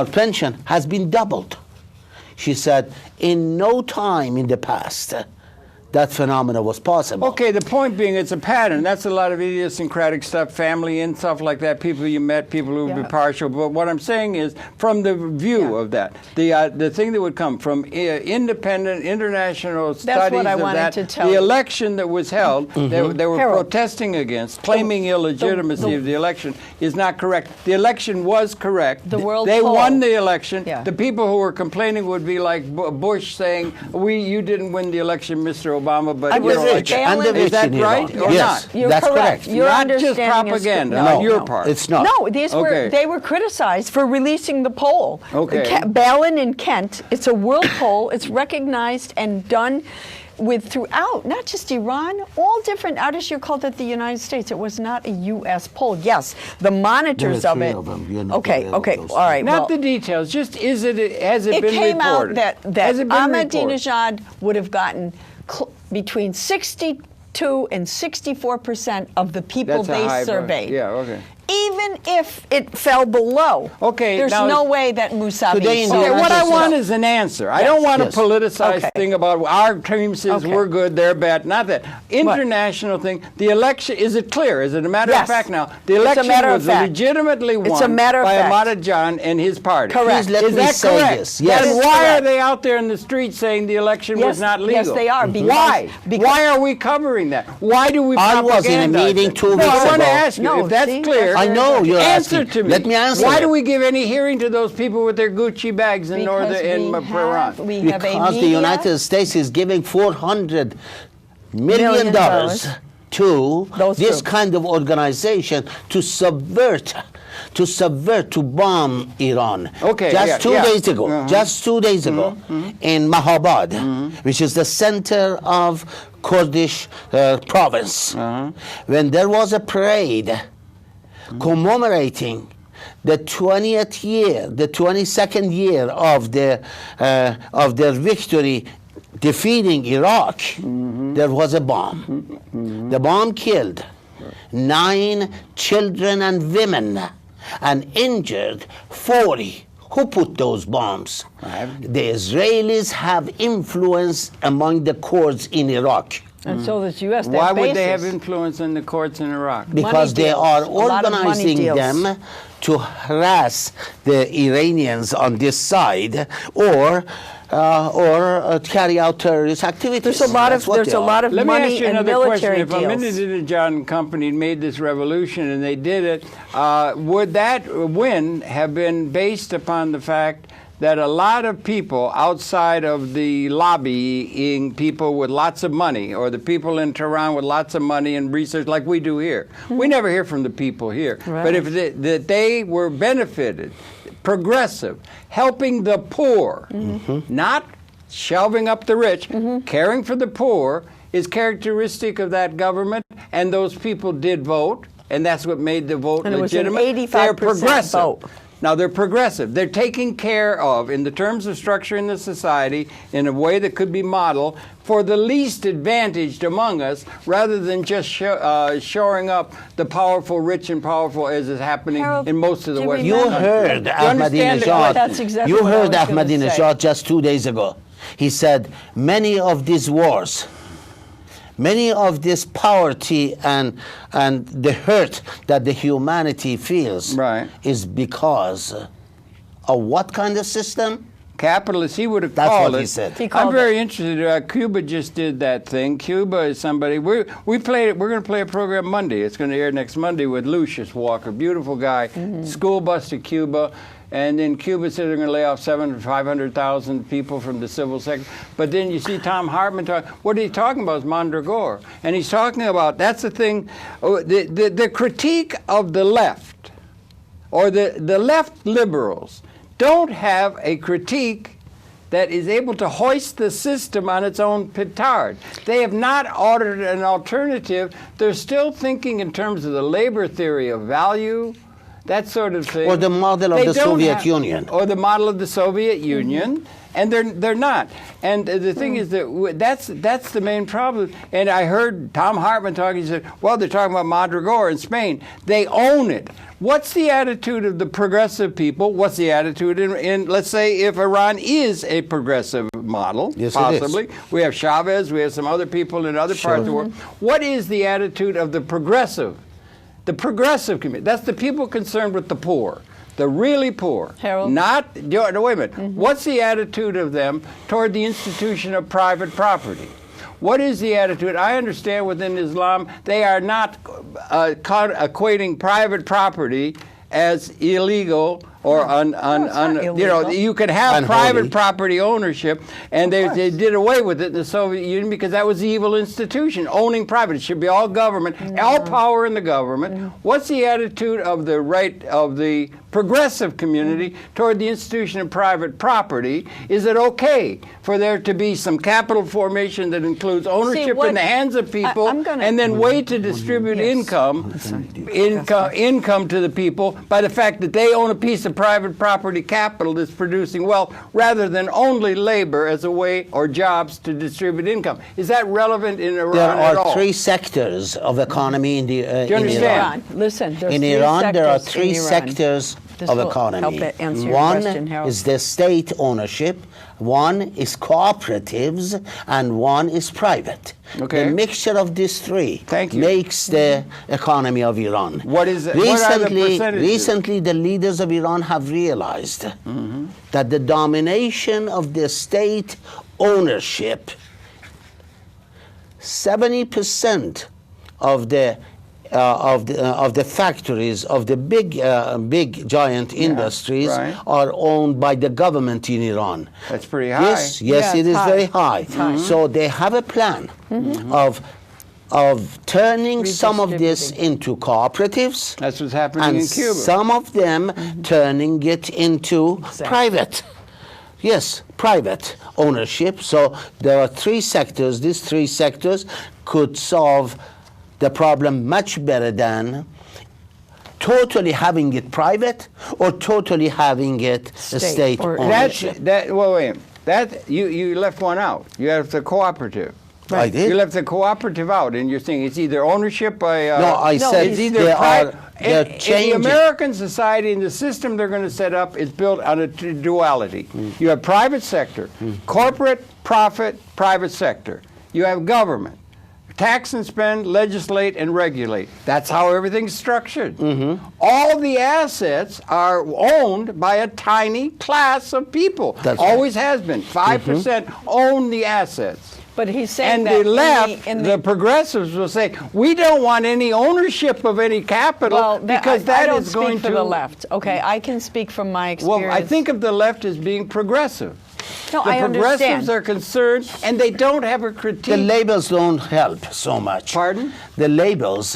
pension has been doubled. She said, in no time in the past, that phenomena was possible. Okay, the point being, it's a pattern. That's a lot of idiosyncratic stuff, family and stuff like that, people you met, people who would be partial. But what I'm saying is, from the view of that, the thing that would come from independent international studies of that, the election that was held, they were protesting against, claiming illegitimacy of the election, is not correct. The election was correct. The world they poll. won the election. The people who were complaining would be like Bush saying, you didn't win the election, Mr. Obama, but I was rich, and the is that rich right or yes, not? You're that's correct. Your not just understanding propaganda is on your part. It's not. No, they were criticized for releasing the poll. Okay. Balin in Kent, it's a world poll. It's recognized and done throughout, not just Iran, all different. Ardeshir called it the United States. It was not a U.S. poll. Yes, the monitors of it. Okay, all right. Not the details. Just has it been reported? It came out that Ahmadinejad would have gotten between 62 and 64% of the people they surveyed. Yeah, okay. Even if it fell below, there's no way that Mousavi. What I want is an answer. I don't want a politicized thing about our team says we're good, they're bad. Not that. International thing. The election, is it clear? Is it a matter of fact now? The election was legitimately won by Ahmadinejad and his party. Correct. Is that correct? Yes. Then why are they out there in the street saying the election was not legal? Yes, they are. Why? Why are we covering that? Why do we propagandize I was in a meeting 2 weeks ago. I want to ask you, if that's clear, I know you're answer asking. to me. Let me answer. Why do we give any hearing to those people with their Gucci bags in Iran? Because the United States is giving $400 million to this kind of organization to subvert, to bomb Iran. Just 2 days ago, in Mahabad, which is the center of Kurdish province, when there was a parade commemorating the 22nd year of their victory defeating Iraq, there was a bomb. The bomb killed 9 children and women and injured 40. Who put those bombs? The Israelis have influence among the Kurds in Iraq. And so does U.S. Why would they have influence in the courts in Iraq? Because they are organizing them to harass the Iranians on this side, or carry out terrorist activities. There's a lot of money and military deals. If Ahmadinejad and company made this revolution and they did it, would that win have been based upon the fact that a lot of people outside of the lobbying people with lots of money, or the people in Tehran with lots of money and research like we do here, we never hear from the people here, but if they were benefited, progressive, helping the poor, not shelving up the rich, caring for the poor is characteristic of that government, and those people did vote, and that's what made the vote legitimate. It was an 85% They're progressive. vote. Now, they're progressive. They're taking care of, in the terms of structuring the society, in a way that could be modeled for the least advantaged among us, rather than just shoring up the powerful, rich and powerful, as is happening in most of the West. You heard Ahmadinejad. You heard Ahmadinejad just 2 days ago. He said many of these wars, many of this poverty and the hurt that the humanity feels is because of what kind of system? Capitalist, he would have That's called what it. he said. I'm very interested. Cuba just did that thing. Cuba is somebody. We played. We're going to play a program Monday. It's going to air next Monday with Lucius Walker, beautiful guy, school bus to Cuba. And then Cuba said they're going to lay off 500,000 people from the civil sector. But then you see Tom Hartman talk. What he's talking about is Mondragor. And he's talking about, that's the thing, the critique of the left, or the left liberals, don't have a critique that is able to hoist the system on its own petard. They have not ordered an alternative. They're still thinking in terms of the labor theory of value, that sort of thing. Or the model of the Soviet Union. Or the model of the Soviet Union. And they're not. And the thing is that that's the main problem. And I heard Tom Hartman talking. He said, well, they're talking about Mondragor in Spain. They own it. What's the attitude of the progressive people? What's the attitude in let's say, if Iran is a progressive model, yes, possibly. It is. We have Chavez. We have some other people in other parts of the world. What is the attitude of the progressive? The progressive community. That's the people concerned with the poor. The really poor. Harold? Not, wait a minute. What's the attitude of them toward the institution of private property? What is the attitude? I understand within Islam, they are not equating private property as illegal or you could have private property ownership, and they did away with it in the Soviet Union because that was the evil institution, owning private. It should be all government, all power in the government. What's the attitude of the right of the progressive community toward the institution of private property? Is it okay for there to be some capital formation that includes ownership in the hands of people, and then way to distribute income to the people by the fact that they own a piece of private property capital that's producing wealth, rather than only labor as a way, or jobs to distribute income? Is that relevant in Iran at all? There are three sectors of economy in Iran. Listen, in Iran there are three sectors of economy. One is the state ownership, one is cooperatives, and one is private. The mixture of these three makes the economy of Iran. What is it? Recently, the leaders of Iran have realized that the domination of the state ownership, 70% of the factories, of the big giant industries are owned by the government in Iran. That's pretty high. Yes, it is very high. So they have a plan of turning some of this into cooperatives. That's what's happening in Cuba. Some of them turning it into private. Yes, private ownership. So there are three sectors. These three sectors could solve the problem much better than totally having it private or totally having it state ownership. You left one out. You left the cooperative. I did. You left the cooperative out, and you're saying it's either ownership by... said it's either the American society and the system they're going to set up is built on a duality. You have private sector, corporate, profit, private sector. You have government. Tax and spend, legislate, and regulate. That's how everything's structured. All the assets are owned by a tiny class of people. Always has been. 5% own the assets. But he's saying that the progressives will say, we don't want any ownership of any capital because that is going to... I don't speak for the left. Okay, I can speak from my experience. Well, I think of the left as being progressive. No, the progressives are concerned, and they don't have a critique. The labels don't help so much. Pardon? The labels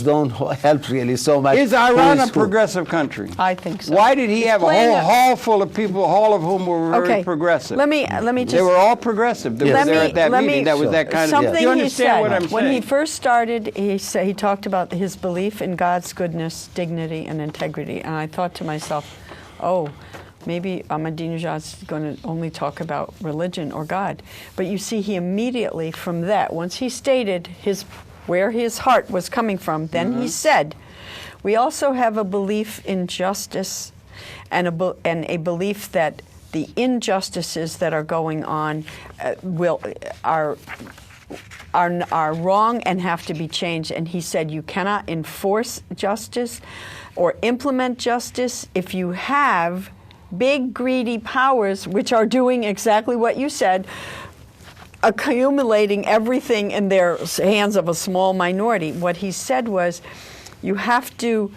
don't help really so much. Is Iran a progressive country? I think so. Why did he have a whole hall full of people, all of whom were very progressive? Let me just... They were all progressive. They were there at that meeting. That was that kind of... Something you understand what I'm saying? When he first started, he talked about his belief in God's goodness, dignity, and integrity. And I thought to myself, maybe Ahmadinejad's going to only talk about religion or God. But you see, he immediately from that, once he stated where his heart was coming from, then he said, we also have a belief in justice and a belief that the injustices that are going on are wrong and have to be changed. And he said you cannot enforce justice or implement justice if you have big greedy powers which are doing exactly what you said, accumulating everything in their hands of a small minority. What he said was, you have to,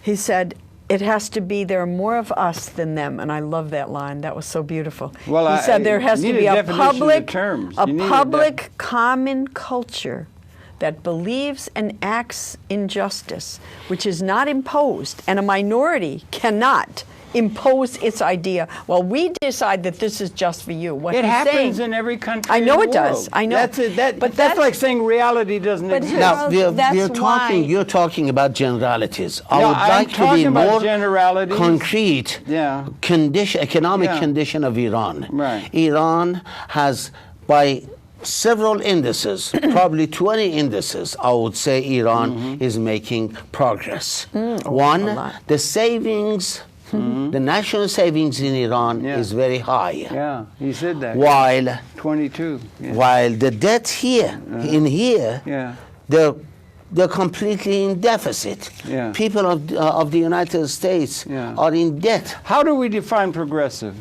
he said, it has to be there are more of us than them, and I love that line. That was so beautiful. Well, he said there has to be a public common culture that believes and acts in justice, which is not imposed, and a minority cannot impose its idea. Well, we decide that this is just for you. What it happens in every country. I know in the it world. does. I know. But that's like saying reality doesn't exist. Now, you're talking about generalities. I would like to be more concrete. Yeah. Economic condition of Iran. Right. Iran has, by several indices, probably 20 indices, I would say Iran is making progress. One, the savings. The national savings in Iran is very high. Yeah, he said that. While 22. Yeah. While the debt here, they're completely in deficit. Yeah. People of the United States are in debt. How do we define progressive?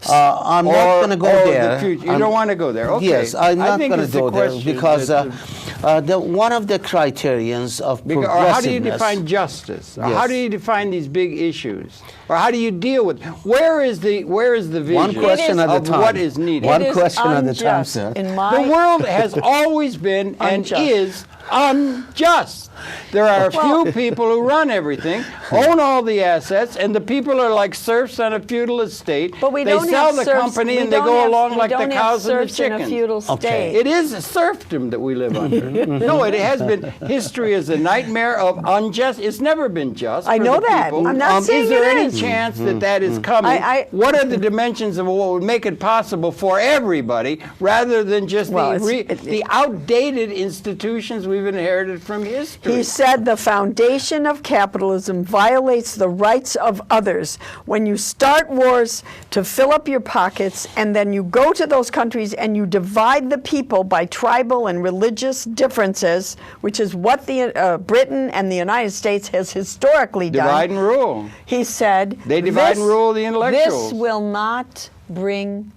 I'm not going to go there. The you don't want to go there. Okay. Yes, I'm not going to go there because one of the criterions of progressiveness. Or how do you define justice? Or how do you define these big issues? Or how do you deal with? Where is the vision? One question at a time. What is needed? One question at a time, sir. The world has always been and is unjust. There are a few people who run everything, own all the assets, and the people are like serfs on a feudal estate. But we they don't sell have the serfs, company and they go along like the cows and the chickens. In a feudal state. It is a serfdom that we live under. No, it has been. History is a nightmare of unjust. It's never been just. I know that. People. I'm not saying is there any chance that that is coming? What are the dimensions of what would make it possible for everybody, rather than just the outdated institutions we've inherited from history? He said the foundation of capitalism violates the rights of others. When you start wars to fill up your pockets, and then you go to those countries and you divide the people by tribal and religious differences, which is what the Britain and the United States has historically done. Divide and rule. He said they divide and rule the intellectuals. This will not bring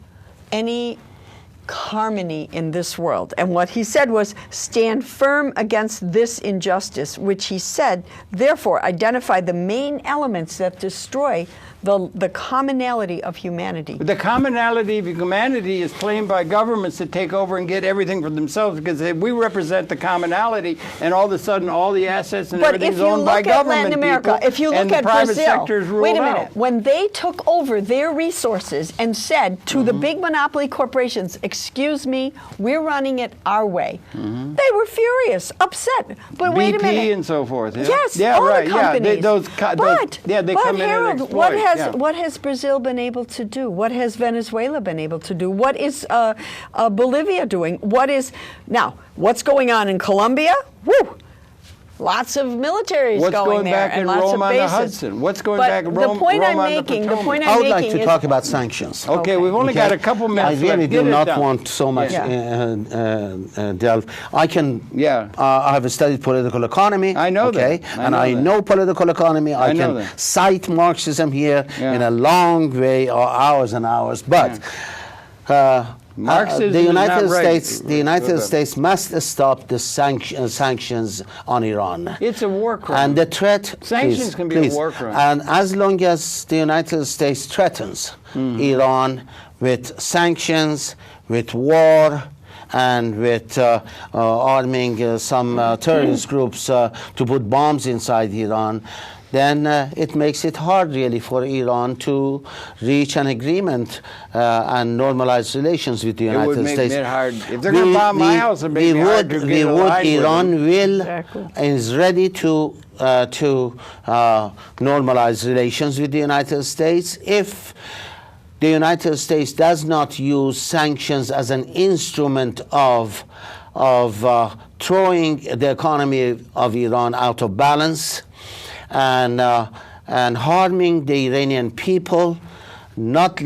any harmony in this world. And what he said was, stand firm against this injustice, which he said, therefore, identify the main elements that destroy the commonality of humanity. But the commonality of humanity is claimed by governments to take over and get everything for themselves, because we represent the commonality, and all of a sudden all the assets and everything's owned by government people. But if you look at Latin America, wait a minute, when they took over their resources and said to the big monopoly corporations, excuse me, we're running it our way, they were furious, upset. But BP wait a minute. and so forth. Yeah? Yes, yeah, all right. the companies. Yeah, they come in and exploit. What has Brazil been able to do? What has Venezuela been able to do? What is Bolivia doing? What's going on in Colombia? Woo! Lots of militaries going there and lots of bases. What's going back in Rome on the Hudson? What's going back in Rome on the Potomac? I would like to talk about sanctions. Okay, we've only got a couple minutes. I really do not want so much delve. I have studied political economy. I know that. I know political economy. I can cite Marxism here in a long way, or hours and hours. But the United States must stop the sanctions on Iran. It's a war crime. And the threat. Sanctions can be a war crime. And as long as the United States threatens Iran with sanctions, with war, and with arming some terrorist groups to put bombs inside Iran, then it makes it hard really for Iran to reach an agreement and normalize relations with the United States. It would make it hard. If they're going to bomb my house, it would make it hard to get allied with Iran them. will is ready to normalize relations with the United States if the United States does not use sanctions as an instrument of throwing the economy of Iran out of balance and harming the Iranian people, not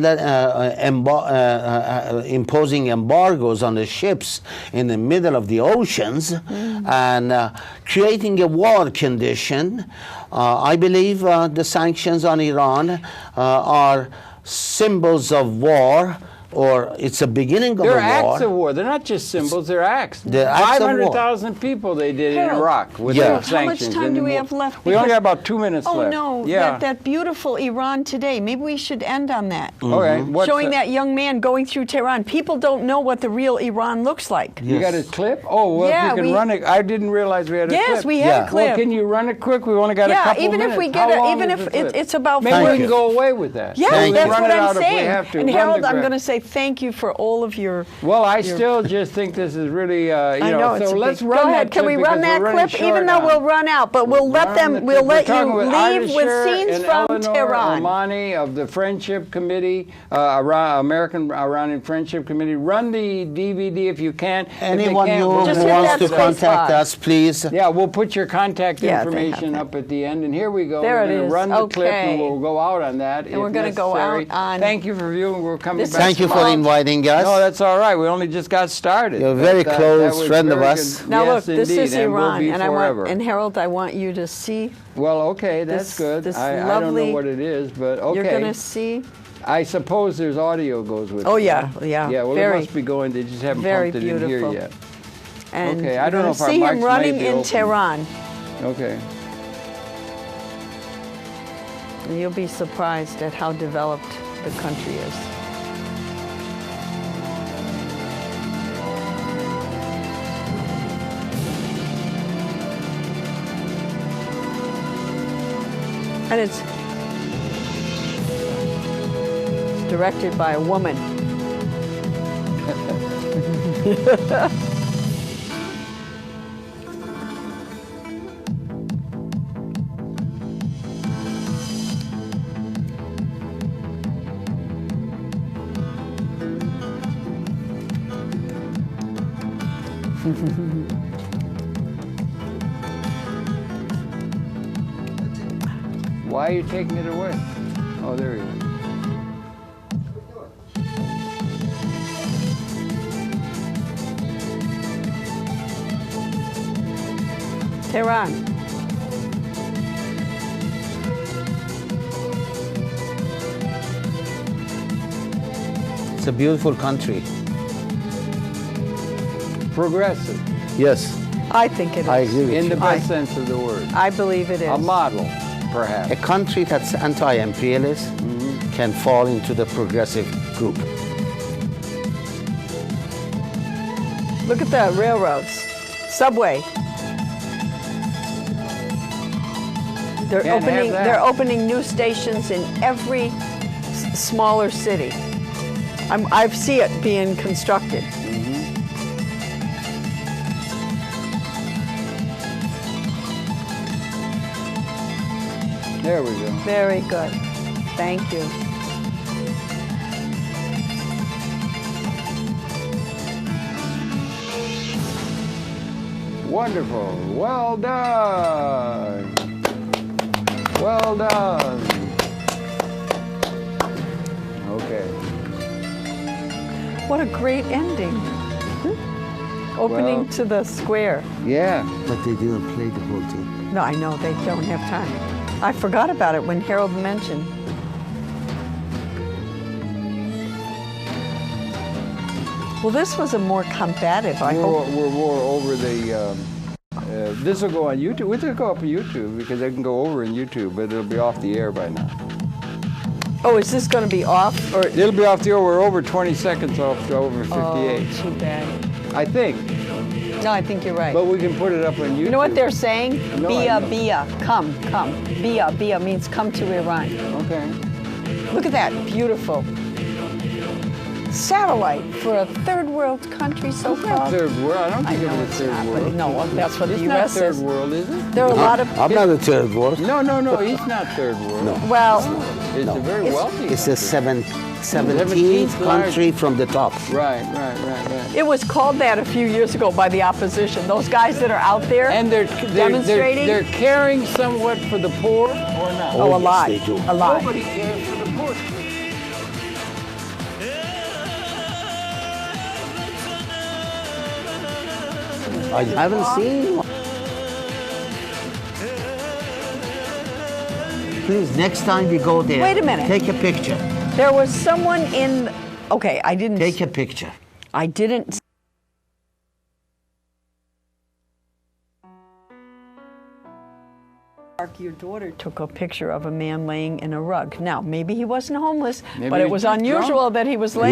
imposing embargoes on the ships in the middle of the oceans, and creating a war condition. I believe the sanctions on Iran are symbols of war, or it's a beginning of a war. They're acts of war. They're not just symbols, they're acts. They're acts of war. 500,000 people they did in Harold, Iraq with Yeah. those sanctions. How much time do we have left? We only have about 2 minutes left. Oh no, Yeah. that beautiful Iran today. Maybe we should end on that. Okay. What's Showing that? that young man going through Tehran. People don't know what the real Iran looks like. You got a clip? Oh, well, Yeah, if you can run it. I didn't realize we had a clip. Yes, we had Yeah. a clip. Well, can you run it quick? We've only got a couple even minutes. if we How get it, long even is if the clip? it's about Maybe 4 we can go away with that. Yeah, Maybe we that's run what it I'm out if we saying. have to. And Run Harold, the I'm graph. going to say thank you for all of your. Well, I still just think this is really, you I know know, it's so a let's big, run Go that ahead. Can clip we run because that we're running clip? short Even though on- we'll run out, but we'll let Run them. the We'll clip. let We're you talking with leave with Ardeshir scenes and from Eleanor Tehran. Ommani of the Friendship Committee, American Iranian Friendship Committee. Run the DVD if you can. If they Anyone can't, who we'll Just just hit wants that to space contact bar. us, please. Yeah, we'll put your contact Yeah, they information have up at the end. And here we go. There We're it gonna is. run the clip and Okay. we'll go out on that. And we're gonna go out on- Thank you for viewing. We're coming This back. Thank you for Well, inviting us. No, that's all right. We only just got started. You're a very But, close that was friend of very us. good. Now Yes, look, this indeed, is and will Iran, be and forever. Harold, I want you to see. Well, okay, that's This- good. this I don't lovely- know what it is, but okay. You're going to see. I suppose there's audio goes with it. Oh, yeah, huh? yeah, Yeah, well, very- it must be going. They just haven't very pumped it in beautiful. here yet. And Okay, I you're don't know gonna if our see him mics running may be in open. Tehran. Okay. And you'll be surprised at how developed the country is. And it's directed by a woman. Why are you taking it away? Oh, there he is. Tehran. It's a beautiful country. Progressive, Yes, I think it is. I agree with in you. the best sense of the word. I believe it is. A model, perhaps. A country that's anti-imperialist can fall into the progressive group. Look at the railroads, subway. They're Can't have opening. that. They're opening new stations in every smaller city. I see it being constructed. There we go. Very good. Thank you. Wonderful. Well done. Well done. Okay. What a great ending. Opening Well- to the square. Yeah. But they didn't play the whole thing. No, I know they don't have time. I forgot about it when Harold mentioned. Well, this was a more combative, I hope. We're more over the. This will go on YouTube. This will go up on YouTube because they can go over in YouTube, but it'll be off the air by now. Oh, is this going to be off? Or It'll be off the air. We're over 20 seconds off to over 58. Oh, too bad. I think. No, I think you're right. But we can put it up on YouTube. You know what they're saying? No, Bia, Bia, come. Bia, Bia means come to Iran. Okay. Look at that, beautiful satellite for a third world country, so-called. Third world. I don't think know of it it's third not, world. but no, that's what It's the not U.S. third says. world, is it? There are a lot of. I'm not a third world. No, he's not third world. No. Well, It's a very wealthy. It's the country. 17th country from the top. Right. it was called that a few years ago by the opposition. Those guys that are out there And they're demonstrating. They're caring somewhat for the poor, or not? Oh, a yes, lot. they do. A lot. Nobody cares for the poor. I haven't seen one. Please, next time you go there, Wait a minute. take a picture. There was someone in. Okay, I didn't. Take a picture. I didn't. Your daughter took a picture of a man laying in a rug. Now, maybe he wasn't homeless, Maybe but it he's was just unusual drunk. that he was laying.